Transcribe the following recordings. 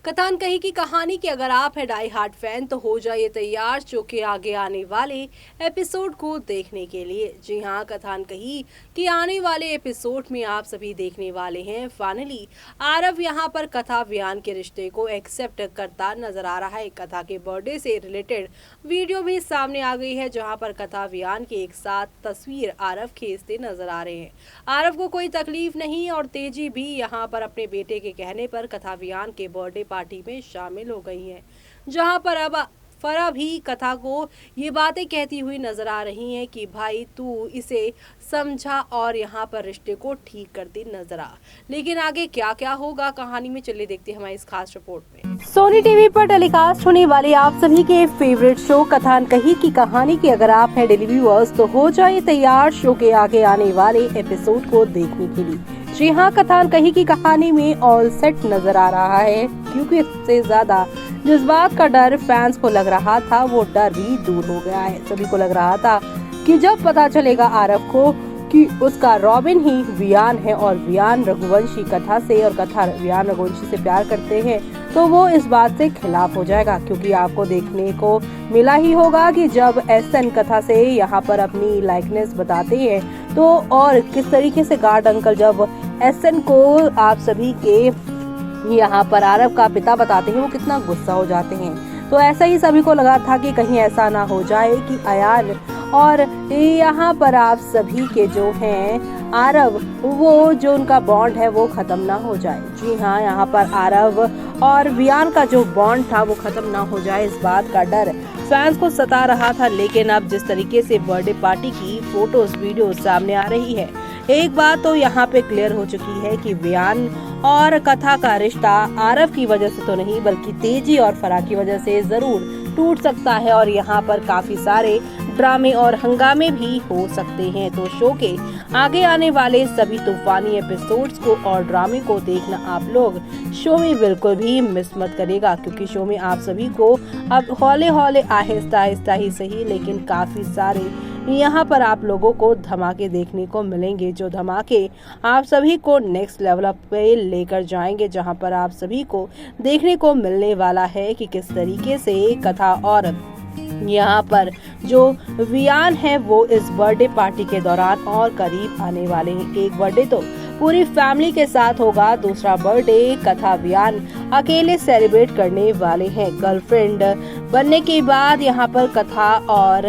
कथान कही की कहानी की अगर आप है डाई हार्ट फैन तो हो जाइए तैयार शो के आगे आने वाले एपिसोड को देखने के लिए। जी हाँ, कथान कही कि आने वाले एपिसोड में आप सभी देखने वाले हैं फाइनली आरव यहाँ पर कथा व्यान के रिश्ते को एक्सेप्ट करता नजर आ रहा है। कथा के बर्थडे से रिलेटेड वीडियो भी सामने आ गई है जहाँ पर कथा व्यान के एक साथ तस्वीर आरव खींचते नजर आ रहे हैं। आरव को कोई तकलीफ नहीं और तेजी भी यहाँ पर अपने बेटे के कहने पर कथा व्यान के बर्थडे पार्टी में शामिल हो गई है, जहां पर अब फरा भी कथा को ये बातें कहती हुई नजर आ रही हैं कि भाई तू इसे समझा और यहाँ पर रिश्ते को ठीक करती नजर आ। लेकिन आगे क्या क्या होगा कहानी में, चलिए देखते हैं हमारी इस खास रिपोर्ट में। सोनी टीवी पर टेलीकास्ट होने वाली आप सभी के फेवरेट शो कथान कही की कहानी की अगर आप हैं डेली व्यूअर्स तो हो जाइए तैयार शो के आगे आने वाले एपिसोड को देखने के लिए। जी हाँ, कथान कही की कहानी में ऑल सेट नजर आ रहा है, क्योंकि इससे ज्यादा जिस बात का डर फैंस को लग रहा था वो डर भी दूर हो गया है। सभी को लग रहा था कि जब पता चलेगा आरव को कि उसका रॉबिन ही वियान है और वियान रघुवंशी कथा से और कथा वियान रघुवंशी से प्यार करते हैं तो वो इस बात से खिलाफ हो जाएगा। क्योंकि आपको देखने को मिला ही होगा कि जब एसएन कथा से यहाँ पर अपनी लाइकनेस बताते हैं तो और किस तरीके से गार्ड अंकल जब एसएन को आप सभी के यहाँ पर आरव का पिता बताते हैं वो कितना गुस्सा हो जाते हैं। तो ऐसा ही सभी को लगा था कि कहीं ऐसा ना हो जाए कि अयान और यहाँ पर आप सभी के जो हैं आरव वो जो उनका बॉन्ड है वो खत्म ना हो जाए। जी हाँ, यहाँ पर आरव और वियान का जो बॉन्ड था वो खत्म ना हो जाए, इस बात का डर फैंस को सता रहा था। लेकिन अब जिस तरीके से बर्थडे पार्टी की फोटोज वीडियो सामने आ रही है, एक बात तो यहाँ पे क्लियर हो चुकी है कि वियान और कथा का रिश्ता आरव की वजह से तो नहीं बल्कि तेजी और फरा की वजह से जरूर टूट सकता है और यहाँ पर काफी सारे ड्रामे और हंगामे भी हो सकते हैं। तो शो के आगे आने वाले सभी तूफानी एपिसोड्स को और ड्रामे को देखना आप लोग शो में बिल्कुल भी मिस मत करिएगा, क्योंकि शो में आप सभी को अब हौले हौले आहिस्ता आहिस्ता ही सही लेकिन काफी सारे यहाँ पर आप लोगों को धमाके देखने को मिलेंगे, जो धमाके आप सभी को नेक्स्ट लेवल पे लेकर जाएंगे, जहाँ पर आप सभी को देखने को मिलने वाला है कि किस तरीके से कथा और यहाँ पर जो वियान है वो इस बर्थडे पार्टी के दौरान और करीब आने वाले हैं। एक बर्थडे तो पूरी फैमिली के साथ होगा, दूसरा बर्थडे कथा वियान अकेले सेलिब्रेट करने वाले हैं। गर्लफ्रेंड बनने के बाद यहाँ पर कथा और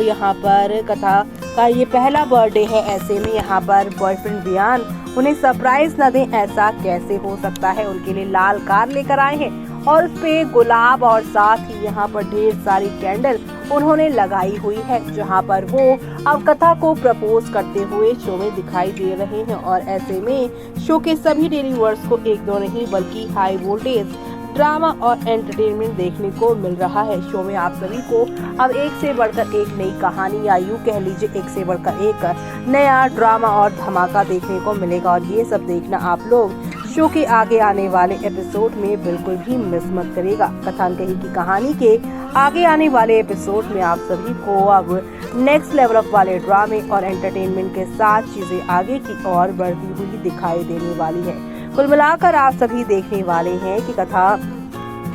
यहाँ पर कथा का ये पहला बर्थडे है, ऐसे में यहाँ पर बॉयफ्रेंड वियान उन्हें सरप्राइज न दें ऐसा कैसे हो सकता है। उनके लिए लाल कार लेकर आए हैं और उस पे गुलाब और साथ ही यहाँ पर ढेर सारी कैंडल उन्होंने लगाई हुई है, जहाँ पर वो अब कथा को प्रपोज करते हुए शो में दिखाई दे रहे हैं। और ऐसे में शो के सभी डेली व्यूअर्स को एक दो नहीं बल्कि हाई वोल्टेज ड्रामा और एंटरटेनमेंट देखने को मिल रहा है। शो में आप सभी को अब एक से बढ़कर एक नई कहानी या यूँ कह लीजिए एक से बढ़कर एक नया ड्रामा और धमाका देखने को मिलेगा और ये सब देखना आप लोग शो के आगे आने वाले एपिसोड में बिल्कुल भी मिस मत करेगा। कथान कही की कहानी के आगे आने वाले एपिसोड में आप सभी को अब नेक्स्ट लेवल अप वाले ड्रामे और एंटरटेनमेंट के साथ चीजें आगे की ओर बढ़ती हुई दिखाई देने वाली है। कुल मिलाकर आप सभी देखने वाले हैं कि कथा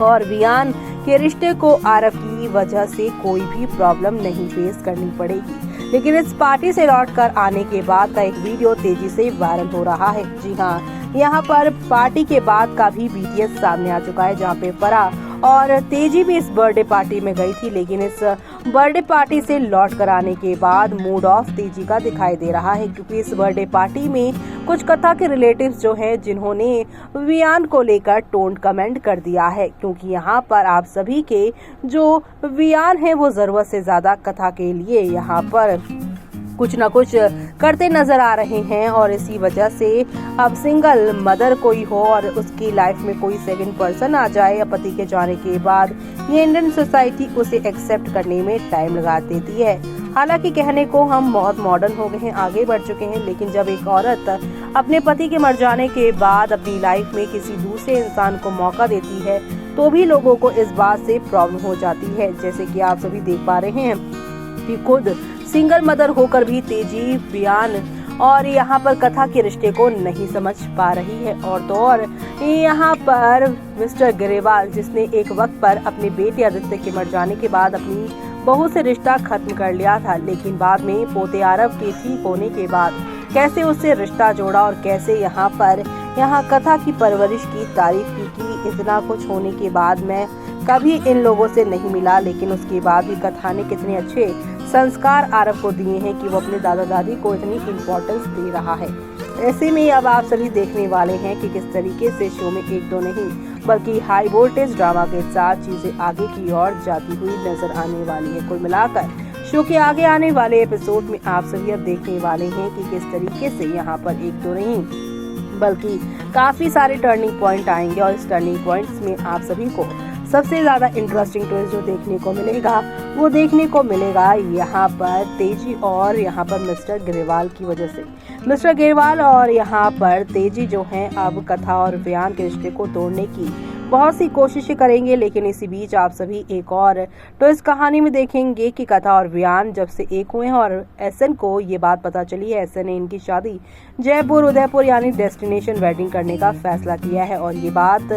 और वियान के रिश्ते को आरव की वजह से कोई भी प्रॉब्लम नहीं फेस करनी पड़ेगी। लेकिन इस पार्टी से लौट कर आने के बाद का एक वीडियो तेजी से वायरल हो रहा है। जी हाँ, यहाँ पर पार्टी के बाद का भी बीटीएस सामने आ चुका है, जहाँ पे फरा और तेजी भी इस बर्थडे पार्टी में गई थी। लेकिन इस बर्थडे पार्टी से लौट कर आने के बाद मूड ऑफ तेजी का दिखाई दे रहा है, क्योंकि इस बर्थडे पार्टी में कुछ कथा के रिलेटिव्स जो हैं जिन्होंने वियान को लेकर टोन्ड कमेंट कर दिया है, क्योंकि यहाँ पर आप सभी के जो वियान है वो जरूरत से ज्यादा कथा के लिए यहाँ पर कुछ न कुछ करते नजर आ रहे हैं। और इसी वजह से अब सिंगल मदर कोई हो और उसकी लाइफ में कोई सेकंड पर्सन आ जाए या पति के जाने के बाद ये इंडियन सोसाइटी उसे एक्सेप्ट करने में टाइम लगा देती है। हालांकि कहने को हम बहुत मॉडर्न हो गए हैं, आगे बढ़ चुके हैं, लेकिन जब एक औरत अपने पति के मर जाने के बाद अपनी लाइफ में किसी दूसरे इंसान को मौका देती है तो भी लोगों को इस बात से प्रॉब्लम हो जाती है। जैसे कि आप सभी देख पा रहे हैं कि खुद सिंगल मदर होकर भी तेजी वियान और यहाँ पर कथा के रिश्ते को नहीं समझ पा रही है। और तो और यहाँ पर मिस्टर ग्रेवाल, जिसने एक वक्त पर अपने बेटे आदित्य के मर जाने के बाद अपनी बहू से रिश्ता खत्म कर लिया था, लेकिन बाद में पोते आरव के ठीक होने के बाद कैसे उससे रिश्ता जोड़ा और कैसे यहाँ कथा की परवरिश की तारीफ की कि इतना कुछ होने के बाद मैं कभी इन लोगों से नहीं मिला, लेकिन उसके बाद भी कथा ने कितने अच्छे संस्कार आरव को दिए हैं कि वो अपने दादा दादी को इतनी इम्पोर्टेंस दे रहा है। ऐसे में अब आप सभी देखने वाले हैं कि किस तरीके से शो में एक दो नहीं बल्कि हाई वोल्टेज ड्रामा के साथ चीजें आगे की ओर जाती हुई नजर आने वाली है। कुल मिलाकर शो के आगे आने वाले एपिसोड में आप सभी अब देखने वाले हैं कि किस तरीके से यहाँ पर एक दो नहीं बल्कि काफी सारे टर्निंग पॉइंट आएंगे और इस टर्निंग पॉइंट्स में आप सभी को सबसे ज्यादा इंटरेस्टिंग ट्विस्ट जो देखने को मिलेगा वो देखने को मिलेगा यहाँ पर तेजी और यहाँ पर मिस्टर ग्रेवाल की वजह से। मिस्टर ग्रेवाल और यहाँ पर तेजी जो हैं अब कथा और वियान के रिश्ते को तोड़ने की बहुत सी कोशिशें करेंगे, लेकिन इसी बीच आप सभी एक और ट्विस्ट कहानी में देखेंगे कि कथा और वियान जब से एक हुए हैं और एसएन को ये बात पता चली है, एसएन ने इनकी शादी जयपुर उदयपुर यानी डेस्टिनेशन वेडिंग करने का फैसला किया है और ये बात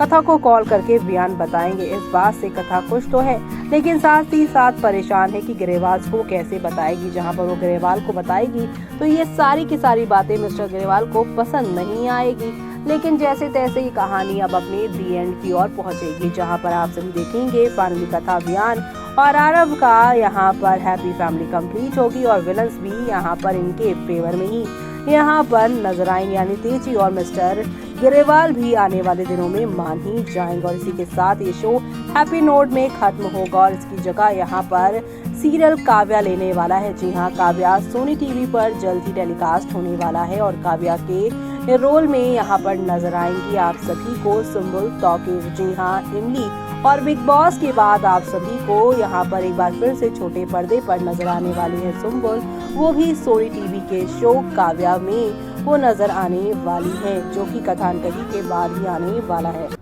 कथा को कॉल करके वियान बताएंगे। इस बात से कथा खुश तो है, लेकिन साथ ही साथ परेशान है कि ग्रेवाल को कैसे बताएगी। जहां पर वो ग्रेवाल को बताएगी तो ये सारी की सारी बातें मिस्टर ग्रेवाल को पसंद नहीं आएगी, लेकिन जैसे तैसे ये कहानी अब अपने दी एंड की ओर पहुंचेगी, जहां पर आप सभी देखेंगे फाइनली कथा वियान और आरव का यहाँ पर हैप्पी फैमिली कंप्लीट होगी और विलन्स भी यहाँ पर इनके फेवर में ही यहाँ पर नजर आएंगे, यानी तेजी और मिस्टर ग्रेवाल भी आने वाले दिनों में मान ही जाएंगे। और इसी के साथ ये शो हैप्पी नोट में खत्म होगा और इसकी जगह यहाँ पर सीरियल काव्या लेने वाला है। जी हाँ, काव्या सोनी टीवी पर जल्द ही टेलीकास्ट होने वाला है और काव्या के रोल में यहाँ पर नजर आएंगी आप सभी को सुम्बुल तौकीर। जी हाँ, इमली और बिग बॉस के बाद आप सभी को यहाँ पर एक बार फिर से छोटे पर्दे पर नजर आने वाली है सुम्बुल, वो भी सोनी टीवी के शो काव्या में वो नजर आने वाली है, जो कि कथानकही के बाद ही आने वाला है।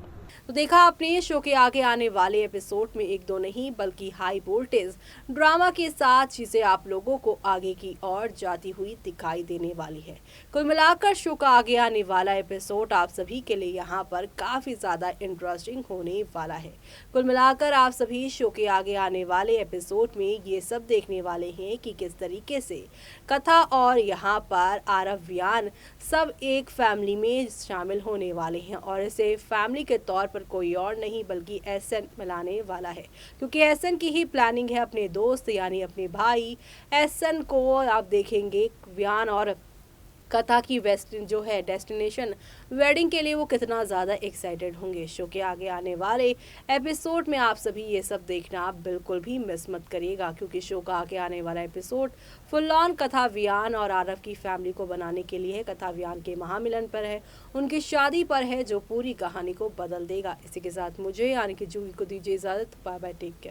तो देखा आपने शो के आगे आने वाले एपिसोड में एक दो नहीं बल्कि हाई वोल्टेज ड्रामा के साथ चीजें आप लोगों को आगे की ओर जाती हुई दिखाई देने वाली है। कुल मिलाकर शो का आगे आने वाला एपिसोड आप सभी के लिए यहाँ पर काफी ज्यादा इंटरेस्टिंग होने वाला है। कुल मिलाकर आप सभी शो के आगे आने वाले एपिसोड में ये सब देखने वाले हैं कि किस तरीके से कथा और यहाँ पर आरव वियान सब एक फैमिली में शामिल होने वाले हैं और इसे फैमिली के तौर पर कोई और नहीं बल्कि एसएन मिलाने वाला है, क्योंकि एसएन की ही प्लानिंग है अपने दोस्त यानी अपने भाई एसएन को आप देखेंगे वियान और कथा की जो है डेस्टिनेशन वेडिंग के लिए वो कितना ज़्यादा एक्साइटेड होंगे। शो के आगे आने वाले एपिसोड में आप सभी ये सब देखना आप बिल्कुल भी मिस मत करिएगा, क्योंकि शो का आगे आने वाला एपिसोड फुल ऑन कथा वियान और आरव की फैमिली को बनाने के लिए है। कथा वियान के महामिलन पर है, उनकी शादी पर है, जो पूरी कहानी को बदल देगा। इसी के साथ मुझे यानी कि जूही को दीजिए इजाज़त। Bye bye, take care.